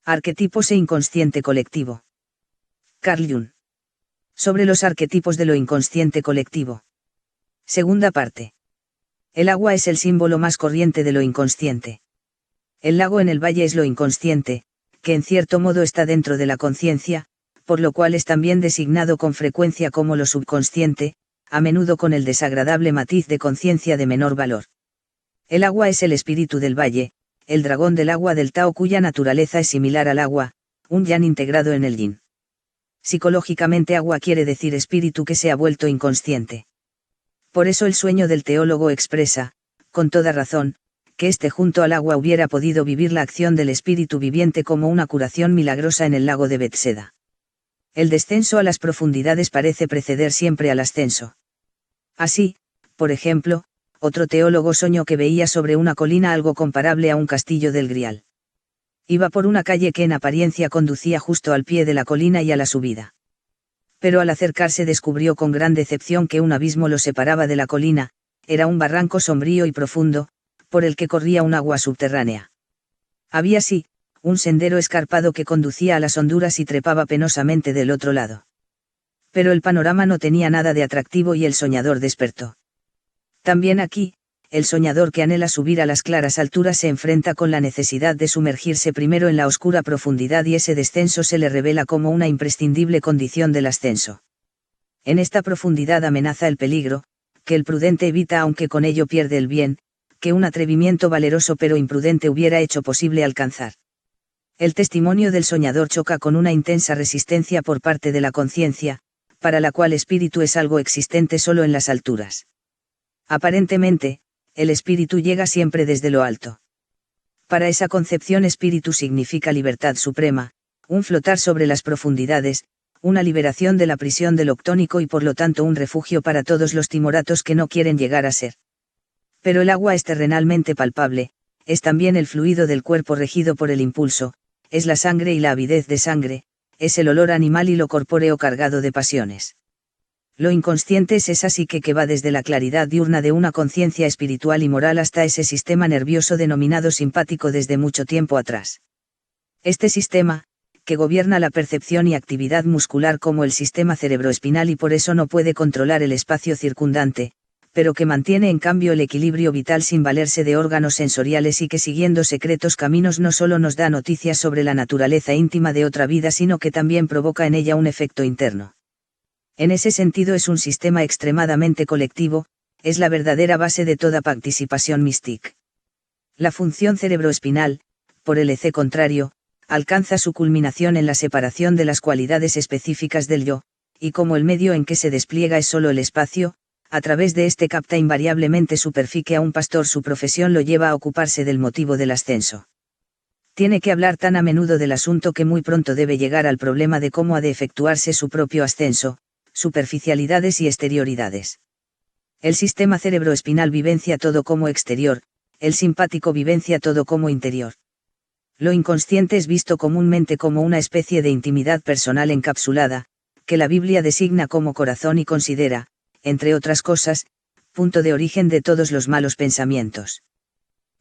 Arquetipos e inconsciente colectivo. Carl Jung. Sobre los arquetipos de lo inconsciente colectivo. Segunda parte. El agua es el símbolo más corriente de lo inconsciente. El lago en el valle es lo inconsciente, que en cierto modo está dentro de la conciencia, por lo cual es también designado con frecuencia como lo subconsciente, a menudo con el desagradable matiz de conciencia de menor valor. El agua es el espíritu del valle, el dragón del agua del Tao cuya naturaleza es similar al agua, un yan integrado en el yin. Psicológicamente agua quiere decir espíritu que se ha vuelto inconsciente. Por eso el sueño del teólogo expresa, con toda razón, que junto al agua hubiera podido vivir la acción del espíritu viviente como una curación milagrosa en el lago de Betseda. El descenso a las profundidades parece preceder siempre al ascenso. Así, por ejemplo, otro teólogo soñó que veía sobre una colina algo comparable a un castillo del Grial. Iba por una calle que en apariencia conducía justo al pie de la colina y a la subida. Pero al acercarse descubrió con gran decepción que un abismo lo separaba de la colina, era un barranco sombrío y profundo, por el que corría un agua subterránea. Había sí, un sendero escarpado que conducía a las honduras y trepaba penosamente del otro lado. Pero el panorama no tenía nada de atractivo y el soñador despertó. También aquí, el soñador que anhela subir a las claras alturas se enfrenta con la necesidad de sumergirse primero en la oscura profundidad y ese descenso se le revela como una imprescindible condición del ascenso. En esta profundidad amenaza el peligro, que el prudente evita aunque con ello pierde el bien, que un atrevimiento valeroso pero imprudente hubiera hecho posible alcanzar. El testimonio del soñador choca con una intensa resistencia por parte de la conciencia, para la cual espíritu es algo existente solo en las alturas. Aparentemente, el espíritu llega siempre desde lo alto. Para esa concepción espíritu significa libertad suprema, un flotar sobre las profundidades, una liberación de la prisión del octónico y por lo tanto un refugio para todos los timoratos que no quieren llegar a ser. Pero el agua es terrenalmente palpable, es también el fluido del cuerpo regido por el impulso, es la sangre y la avidez de sangre, es el olor animal y lo corpóreo cargado de pasiones. Lo inconsciente es esa psique que va desde la claridad diurna de una conciencia espiritual y moral hasta ese sistema nervioso denominado simpático desde mucho tiempo atrás. Este sistema, que gobierna la percepción y actividad muscular como el sistema cerebroespinal y por eso no puede controlar el espacio circundante, pero que mantiene en cambio el equilibrio vital sin valerse de órganos sensoriales y que siguiendo secretos caminos no solo nos da noticias sobre la naturaleza íntima de otra vida sino que también provoca en ella un efecto interno. En ese sentido es un sistema extremadamente colectivo, es la verdadera base de toda participación mística. La función cerebroespinal, por el contrario, alcanza su culminación en la separación de las cualidades específicas del yo, y como el medio en que se despliega es solo el espacio, a través de este capta invariablemente su perficie a un pastor su profesión lo lleva a ocuparse del motivo del ascenso. Tiene que hablar tan a menudo del asunto que muy pronto debe llegar al problema de cómo ha de efectuarse su propio ascenso, superficialidades y exterioridades. El sistema cerebroespinal vivencia todo como exterior, el simpático vivencia todo como interior. Lo inconsciente es visto comúnmente como una especie de intimidad personal encapsulada, que la Biblia designa como corazón y considera, entre otras cosas, punto de origen de todos los malos pensamientos.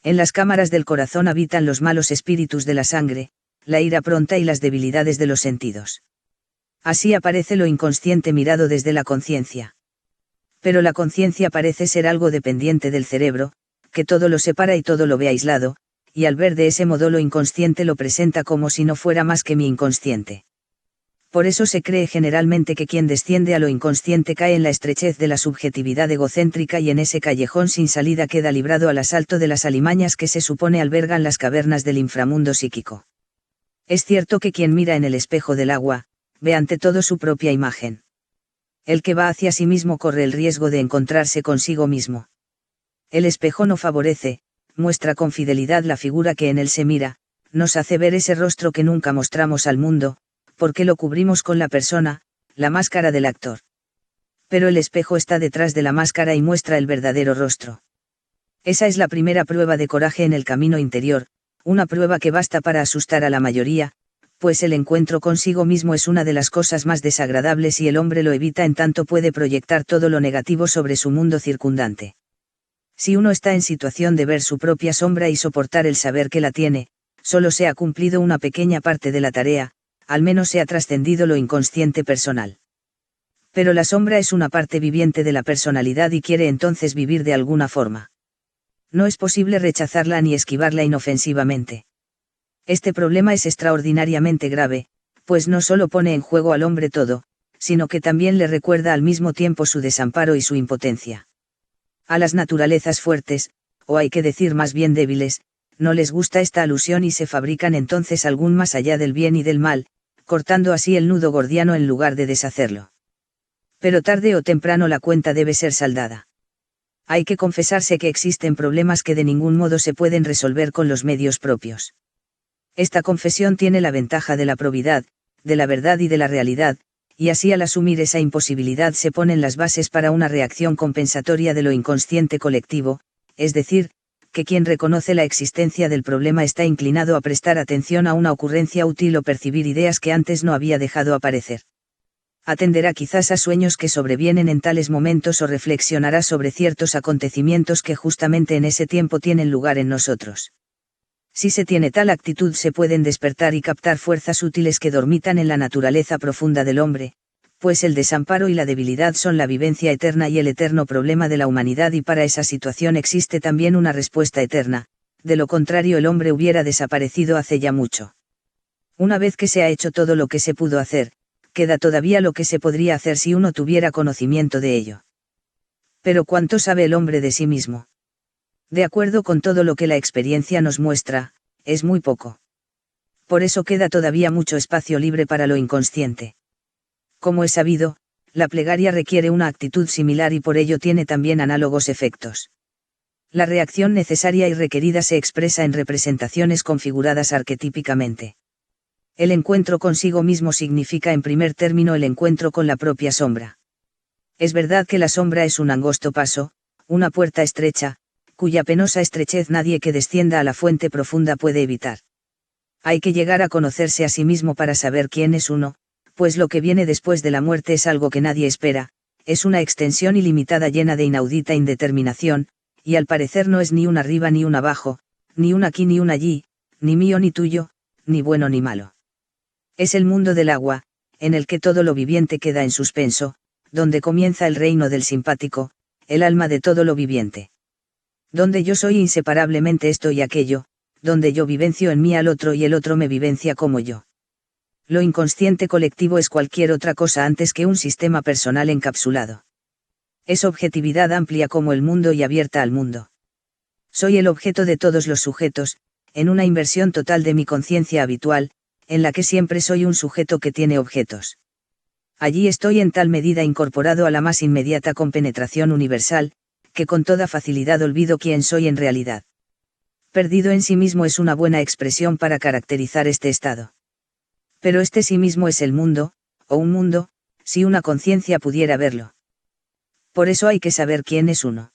En las cámaras del corazón habitan los malos espíritus de la sangre, la ira pronta y las debilidades de los sentidos. Así aparece lo inconsciente mirado desde la conciencia. Pero la conciencia parece ser algo dependiente del cerebro, que todo lo separa y todo lo ve aislado, y al ver de ese modo lo inconsciente lo presenta como si no fuera más que mi inconsciente. Por eso se cree generalmente que quien desciende a lo inconsciente cae en la estrechez de la subjetividad egocéntrica y en ese callejón sin salida queda librado al asalto de las alimañas que se supone albergan las cavernas del inframundo psíquico. Es cierto que quien mira en el espejo del agua, ve ante todo su propia imagen. El que va hacia sí mismo corre el riesgo de encontrarse consigo mismo. El espejo no favorece, muestra con fidelidad la figura que en él se mira, nos hace ver ese rostro que nunca mostramos al mundo, porque lo cubrimos con la persona, la máscara del actor. Pero el espejo está detrás de la máscara y muestra el verdadero rostro. Esa es la primera prueba de coraje en el camino interior, una prueba que basta para asustar a la mayoría, pues el encuentro consigo mismo es una de las cosas más desagradables y el hombre lo evita en tanto puede proyectar todo lo negativo sobre su mundo circundante. Si uno está en situación de ver su propia sombra y soportar el saber que la tiene, solo se ha cumplido una pequeña parte de la tarea, al menos se ha trascendido lo inconsciente personal. Pero la sombra es una parte viviente de la personalidad y quiere entonces vivir de alguna forma. No es posible rechazarla ni esquivarla inofensivamente. Este problema es extraordinariamente grave, pues no solo pone en juego al hombre todo, sino que también le recuerda al mismo tiempo su desamparo y su impotencia. A las naturalezas fuertes, o hay que decir más bien débiles, no les gusta esta alusión y se fabrican entonces algún más allá del bien y del mal, cortando así el nudo gordiano en lugar de deshacerlo. Pero tarde o temprano la cuenta debe ser saldada. Hay que confesarse que existen problemas que de ningún modo se pueden resolver con los medios propios. Esta confesión tiene la ventaja de la probidad, de la verdad y de la realidad, y así al asumir esa imposibilidad se ponen las bases para una reacción compensatoria de lo inconsciente colectivo, es decir, que quien reconoce la existencia del problema está inclinado a prestar atención a una ocurrencia útil o percibir ideas que antes no había dejado aparecer. Atenderá quizás a sueños que sobrevienen en tales momentos o reflexionará sobre ciertos acontecimientos que justamente en ese tiempo tienen lugar en nosotros. Si se tiene tal actitud se pueden despertar y captar fuerzas útiles que dormitan en la naturaleza profunda del hombre, pues el desamparo y la debilidad son la vivencia eterna y el eterno problema de la humanidad y para esa situación existe también una respuesta eterna, de lo contrario el hombre hubiera desaparecido hace ya mucho. Una vez que se ha hecho todo lo que se pudo hacer, queda todavía lo que se podría hacer si uno tuviera conocimiento de ello. Pero ¿cuánto sabe el hombre de sí mismo? De acuerdo con todo lo que la experiencia nos muestra, es muy poco. Por eso queda todavía mucho espacio libre para lo inconsciente. Como es sabido, la plegaria requiere una actitud similar y por ello tiene también análogos efectos. La reacción necesaria y requerida se expresa en representaciones configuradas arquetípicamente. El encuentro consigo mismo significa en primer término el encuentro con la propia sombra. Es verdad que la sombra es un angosto paso, una puerta estrecha, cuya penosa estrechez nadie que descienda a la fuente profunda puede evitar. Hay que llegar a conocerse a sí mismo para saber quién es uno, pues lo que viene después de la muerte es algo que nadie espera, es una extensión ilimitada llena de inaudita indeterminación, y al parecer no es ni un arriba ni un abajo, ni un aquí ni un allí, ni mío ni tuyo, ni bueno ni malo. Es el mundo del agua, en el que todo lo viviente queda en suspenso, donde comienza el reino del simpático, el alma de todo lo viviente. Donde yo soy inseparablemente esto y aquello, donde yo vivencio en mí al otro y el otro me vivencia como yo. Lo inconsciente colectivo es cualquier otra cosa antes que un sistema personal encapsulado. Es objetividad amplia como el mundo y abierta al mundo. Soy el objeto de todos los sujetos, en una inversión total de mi conciencia habitual, en la que siempre soy un sujeto que tiene objetos. Allí estoy en tal medida incorporado a la más inmediata compenetración universal, que con toda facilidad olvido quién soy en realidad. Perdido en sí mismo es una buena expresión para caracterizar este estado. Pero este sí mismo es el mundo, o un mundo, si una conciencia pudiera verlo. Por eso hay que saber quién es uno.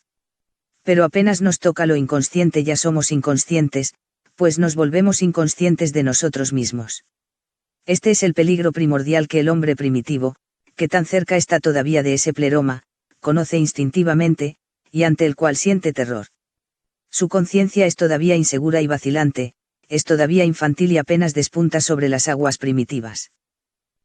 Pero apenas nos toca lo inconsciente ya somos inconscientes, pues nos volvemos inconscientes de nosotros mismos. Este es el peligro primordial que el hombre primitivo, que tan cerca está todavía de ese pleroma, conoce instintivamente, y ante el cual siente terror. Su conciencia es todavía insegura y vacilante, es todavía infantil y apenas despunta sobre las aguas primitivas.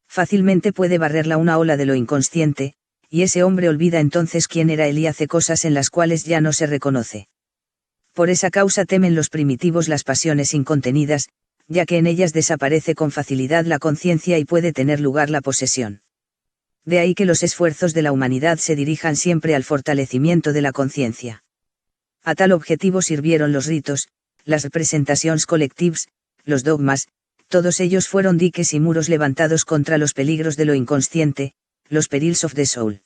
Fácilmente puede barrerla una ola de lo inconsciente, y ese hombre olvida entonces quién era él y hace cosas en las cuales ya no se reconoce. Por esa causa temen los primitivos las pasiones incontenidas, ya que en ellas desaparece con facilidad la conciencia y puede tener lugar la posesión. De ahí que los esfuerzos de la humanidad se dirijan siempre al fortalecimiento de la conciencia. A tal objetivo sirvieron los ritos, las representaciones collectives, los dogmas, todos ellos fueron diques y muros levantados contra los peligros de lo inconsciente, los perils of the soul.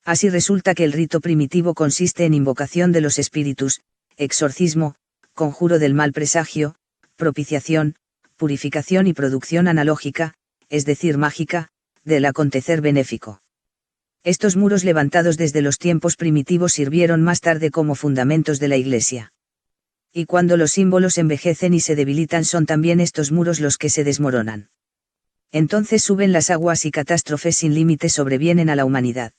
Así resulta que el rito primitivo consiste en invocación de los espíritus, exorcismo, conjuro del mal presagio, propiciación, purificación y producción analógica, es decir mágica, del acontecer benéfico. Estos muros levantados desde los tiempos primitivos sirvieron más tarde como fundamentos de la Iglesia. Y cuando los símbolos envejecen y se debilitan son también estos muros los que se desmoronan. Entonces suben las aguas y catástrofes sin límite sobrevienen a la humanidad.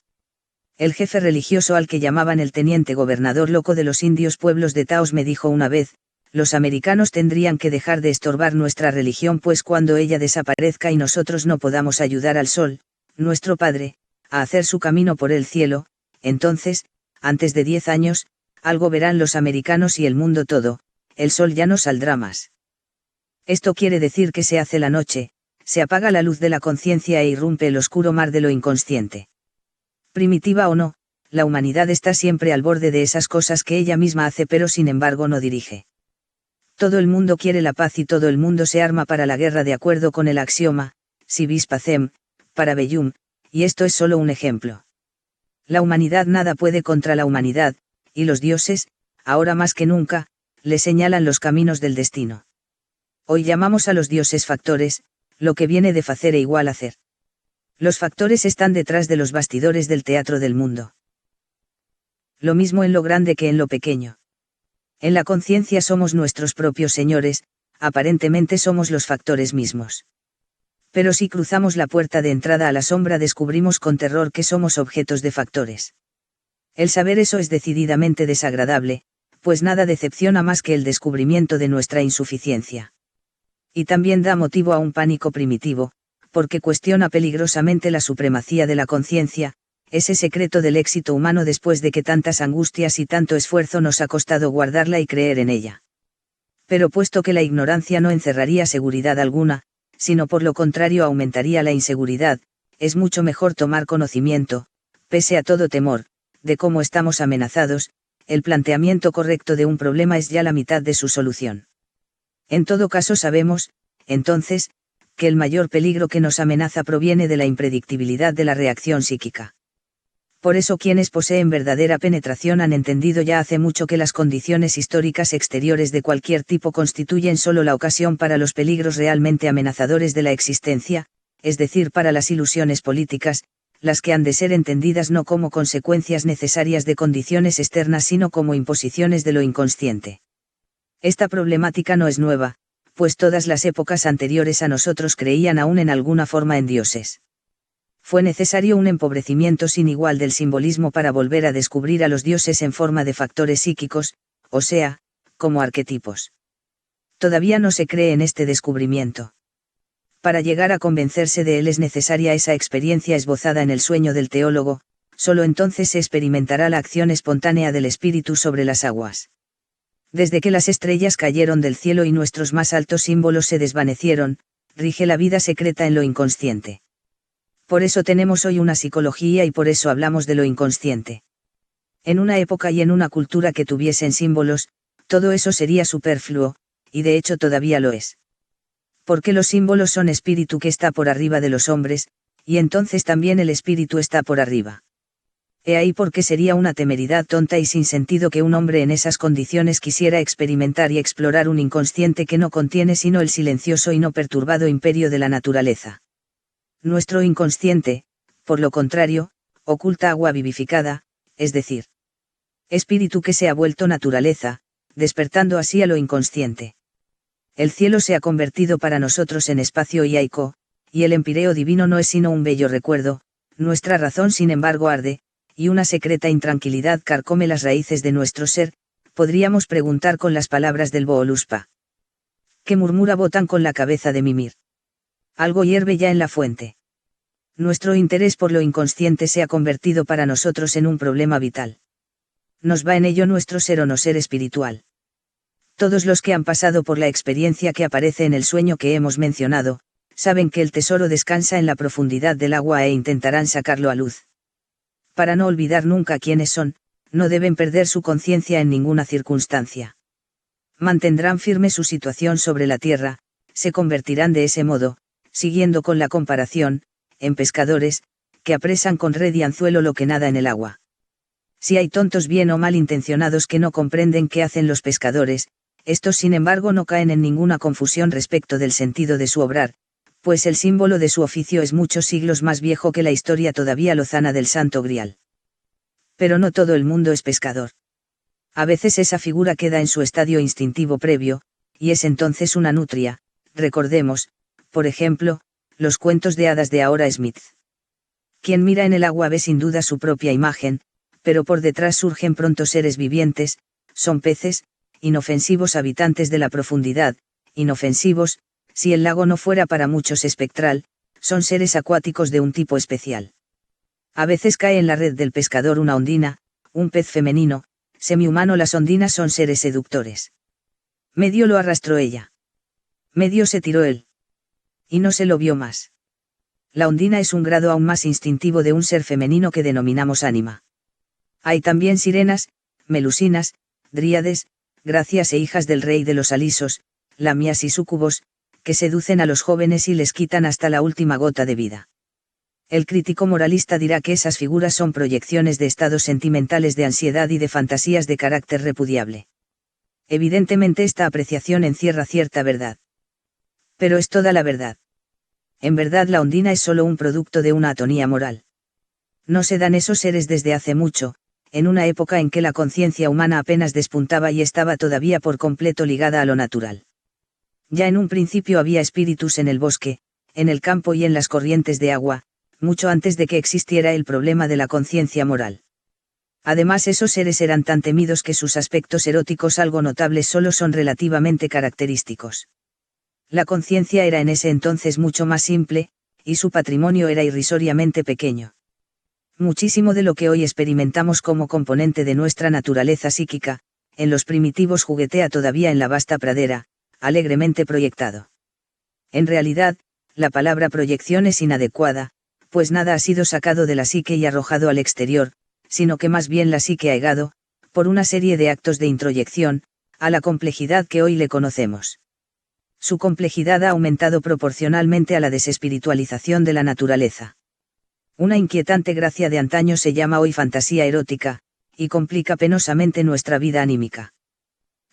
El jefe religioso al que llamaban el teniente gobernador loco de los indios pueblos de Taos me dijo una vez, los americanos tendrían que dejar de estorbar nuestra religión, pues cuando ella desaparezca y nosotros no podamos ayudar al sol, nuestro Padre, a hacer su camino por el cielo, entonces, antes de 10 años, algo verán los americanos y el mundo todo, el sol ya no saldrá más. Esto quiere decir que se hace la noche, se apaga la luz de la conciencia e irrumpe el oscuro mar de lo inconsciente. Primitiva o no, la humanidad está siempre al borde de esas cosas que ella misma hace pero sin embargo no dirige. Todo el mundo quiere la paz y todo el mundo se arma para la guerra de acuerdo con el axioma, si vis pacem, para bellum, y esto es solo un ejemplo. La humanidad nada puede contra la humanidad, y los dioses, ahora más que nunca, le señalan los caminos del destino. Hoy llamamos a los dioses factores, lo que viene de facer e igual hacer. Los factores están detrás de los bastidores del teatro del mundo. Lo mismo en lo grande que en lo pequeño. En la conciencia somos nuestros propios señores, aparentemente somos los factores mismos. Pero si cruzamos la puerta de entrada a la sombra descubrimos con terror que somos objetos de factores. El saber eso es decididamente desagradable, pues nada decepciona más que el descubrimiento de nuestra insuficiencia. Y también da motivo a un pánico primitivo, porque cuestiona peligrosamente la supremacía de la conciencia, ese secreto del éxito humano después de que tantas angustias y tanto esfuerzo nos ha costado guardarla y creer en ella. Pero puesto que la ignorancia no encerraría seguridad alguna, sino por lo contrario aumentaría la inseguridad, es mucho mejor tomar conocimiento, pese a todo temor, de cómo estamos amenazados. El planteamiento correcto de un problema es ya la mitad de su solución. En todo caso sabemos, entonces, que el mayor peligro que nos amenaza proviene de la impredictibilidad de la reacción psíquica. Por eso quienes poseen verdadera penetración han entendido ya hace mucho que las condiciones históricas exteriores de cualquier tipo constituyen solo la ocasión para los peligros realmente amenazadores de la existencia, es decir, para las ilusiones políticas, las que han de ser entendidas no como consecuencias necesarias de condiciones externas sino como imposiciones de lo inconsciente. Esta problemática no es nueva, pues todas las épocas anteriores a nosotros creían aún en alguna forma en dioses. Fue necesario un empobrecimiento sin igual del simbolismo para volver a descubrir a los dioses en forma de factores psíquicos, o sea, como arquetipos. Todavía no se cree en este descubrimiento. Para llegar a convencerse de él es necesaria esa experiencia esbozada en el sueño del teólogo, solo entonces se experimentará la acción espontánea del espíritu sobre las aguas. Desde que las estrellas cayeron del cielo y nuestros más altos símbolos se desvanecieron, rige la vida secreta en lo inconsciente. Por eso tenemos hoy una psicología y por eso hablamos de lo inconsciente. En una época y en una cultura que tuviesen símbolos, todo eso sería superfluo, y de hecho todavía lo es. Porque los símbolos son espíritu que está por arriba de los hombres, y entonces también el espíritu está por arriba. He ahí porque sería una temeridad tonta y sin sentido que un hombre en esas condiciones quisiera experimentar y explorar un inconsciente que no contiene sino el silencioso y no perturbado imperio de la naturaleza. Nuestro inconsciente, por lo contrario, oculta agua vivificada, es decir, espíritu que se ha vuelto naturaleza, despertando así a lo inconsciente. El cielo se ha convertido para nosotros en espacio iaico, y el empíreo divino no es sino un bello recuerdo, nuestra razón sin embargo arde, y una secreta intranquilidad carcome las raíces de nuestro ser, podríamos preguntar con las palabras del Booluspa. ¿Qué murmura Botán con la cabeza de Mimir? Algo hierve ya en la fuente. Nuestro interés por lo inconsciente se ha convertido para nosotros en un problema vital. Nos va en ello nuestro ser o no ser espiritual. Todos los que han pasado por la experiencia que aparece en el sueño que hemos mencionado, saben que el tesoro descansa en la profundidad del agua e intentarán sacarlo a luz. Para no olvidar nunca quiénes son, no deben perder su conciencia en ninguna circunstancia. Mantendrán firme su situación sobre la tierra, se convertirán de ese modo, siguiendo con la comparación, en pescadores, que apresan con red y anzuelo lo que nada en el agua. Si hay tontos bien o mal intencionados que no comprenden qué hacen los pescadores, estos sin embargo no caen en ninguna confusión respecto del sentido de su obrar, pues el símbolo de su oficio es muchos siglos más viejo que la historia todavía lozana del Santo Grial. Pero no todo el mundo es pescador. A veces esa figura queda en su estadio instintivo previo, y es entonces una nutria, recordemos, por ejemplo, los cuentos de hadas de Ahora Smith. Quien mira en el agua ve sin duda su propia imagen, pero por detrás surgen pronto seres vivientes, son peces, inofensivos habitantes de la profundidad, inofensivos, si el lago no fuera para muchos espectral, son seres acuáticos de un tipo especial. A veces cae en la red del pescador una ondina, un pez femenino, semihumano. Las ondinas son seres seductores. Medio lo arrastró ella. Medio se tiró él. Y no se lo vio más. La ondina es un grado aún más instintivo de un ser femenino que denominamos ánima. Hay también sirenas, melusinas, dríades, gracias e hijas del rey de los alisos, lamias y súcubos, que seducen a los jóvenes y les quitan hasta la última gota de vida. El crítico moralista dirá que esas figuras son proyecciones de estados sentimentales de ansiedad y de fantasías de carácter repudiable. Evidentemente esta apreciación encierra cierta verdad. Pero es toda la verdad. En verdad la ondina es solo un producto de una atonía moral. No se dan esos seres desde hace mucho, en una época en que la conciencia humana apenas despuntaba y estaba todavía por completo ligada a lo natural. Ya en un principio había espíritus en el bosque, en el campo y en las corrientes de agua, mucho antes de que existiera el problema de la conciencia moral. Además esos seres eran tan temidos que sus aspectos eróticos algo notables solo son relativamente característicos. La conciencia era en ese entonces mucho más simple, y su patrimonio era irrisoriamente pequeño. Muchísimo de lo que hoy experimentamos como componente de nuestra naturaleza psíquica, en los primitivos juguetea todavía en la vasta pradera, alegremente proyectado. En realidad, la palabra proyección es inadecuada, pues nada ha sido sacado de la psique y arrojado al exterior, sino que más bien la psique ha llegado, por una serie de actos de introyección, a la complejidad que hoy le conocemos. Su complejidad ha aumentado proporcionalmente a la desespiritualización de la naturaleza. Una inquietante gracia de antaño se llama hoy fantasía erótica, y complica penosamente nuestra vida anímica.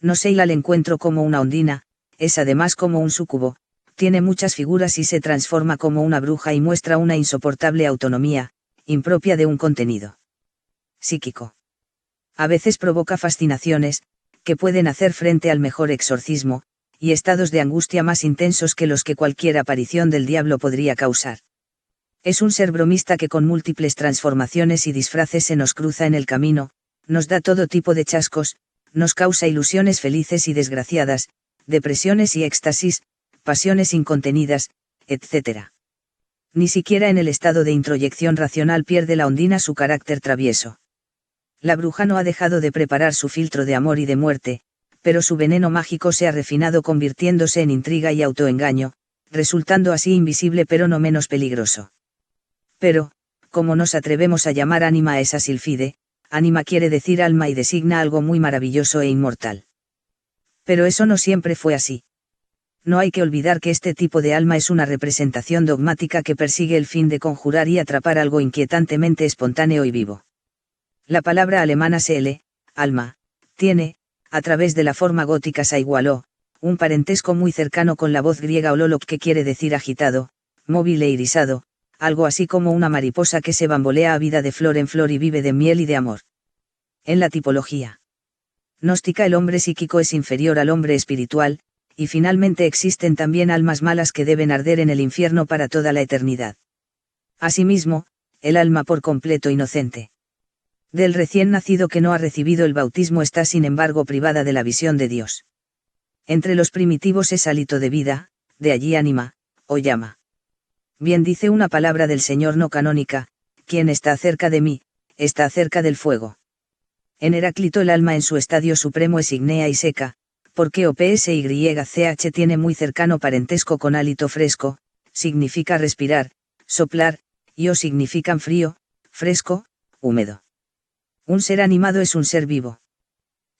No se hila al encuentro como una ondina, es además como un súcubo, tiene muchas figuras y se transforma como una bruja y muestra una insoportable autonomía, impropia de un contenido psíquico. A veces provoca fascinaciones, que pueden hacer frente al mejor exorcismo, y estados de angustia más intensos que los que cualquier aparición del diablo podría causar. Es un ser bromista que con múltiples transformaciones y disfraces se nos cruza en el camino, nos da todo tipo de chascos, nos causa ilusiones felices y desgraciadas, depresiones y éxtasis, pasiones incontenidas, etc. Ni siquiera en el estado de introyección racional pierde la ondina su carácter travieso. La bruja no ha dejado de preparar su filtro de amor y de muerte, pero su veneno mágico se ha refinado convirtiéndose en intriga y autoengaño, resultando así invisible pero no menos peligroso. Pero, ¿cómo nos atrevemos a llamar ánima a esa sílfide? Ánima quiere decir alma y designa algo muy maravilloso e inmortal. Pero eso no siempre fue así. No hay que olvidar que este tipo de alma es una representación dogmática que persigue el fin de conjurar y atrapar algo inquietantemente espontáneo y vivo. La palabra alemana Seele, alma, tiene, a través de la forma gótica saigualó, un parentesco muy cercano con la voz griega ololok que quiere decir agitado, móvil e irisado, algo así como una mariposa que se bambolea a vida de flor en flor y vive de miel y de amor. En la tipología gnóstica el hombre psíquico es inferior al hombre espiritual, y finalmente existen también almas malas que deben arder en el infierno para toda la eternidad. Asimismo, el alma por completo inocente del recién nacido que no ha recibido el bautismo está sin embargo privada de la visión de Dios. Entre los primitivos es hálito de vida, de allí ánima, o llama. Bien dice una palabra del Señor no canónica, quien está cerca de mí, está cerca del fuego. En Heráclito el alma en su estadio supremo es ignea y seca, porque OPSYCH tiene muy cercano parentesco con hálito fresco, significa respirar, soplar, y O significan frío, fresco, húmedo. Un ser animado es un ser vivo.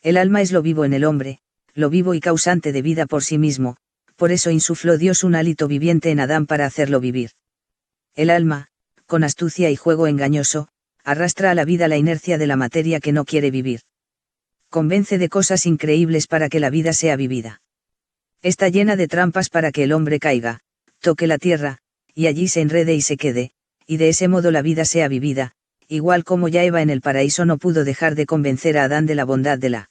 El alma es lo vivo en el hombre, lo vivo y causante de vida por sí mismo, por eso insufló Dios un hálito viviente en Adán para hacerlo vivir. El alma, con astucia y juego engañoso, arrastra a la vida la inercia de la materia que no quiere vivir. Convence de cosas increíbles para que la vida sea vivida. Está llena de trampas para que el hombre caiga, toque la tierra, y allí se enrede y se quede, y de ese modo la vida sea vivida, igual como ya Eva en el paraíso no pudo dejar de convencer a Adán de la bondad de la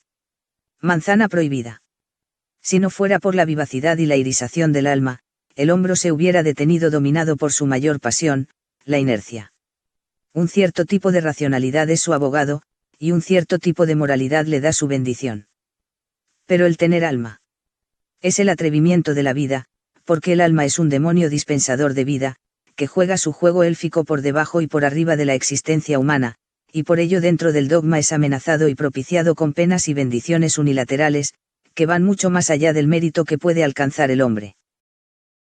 manzana prohibida. Si no fuera por la vivacidad y la irisación del alma, el hombre se hubiera detenido dominado por su mayor pasión, la inercia. Un cierto tipo de racionalidad es su abogado, y un cierto tipo de moralidad le da su bendición. Pero el tener alma es el atrevimiento de la vida, porque el alma es un demonio dispensador de vida, que juega su juego élfico por debajo y por arriba de la existencia humana, y por ello dentro del dogma es amenazado y propiciado con penas y bendiciones unilaterales, que van mucho más allá del mérito que puede alcanzar el hombre.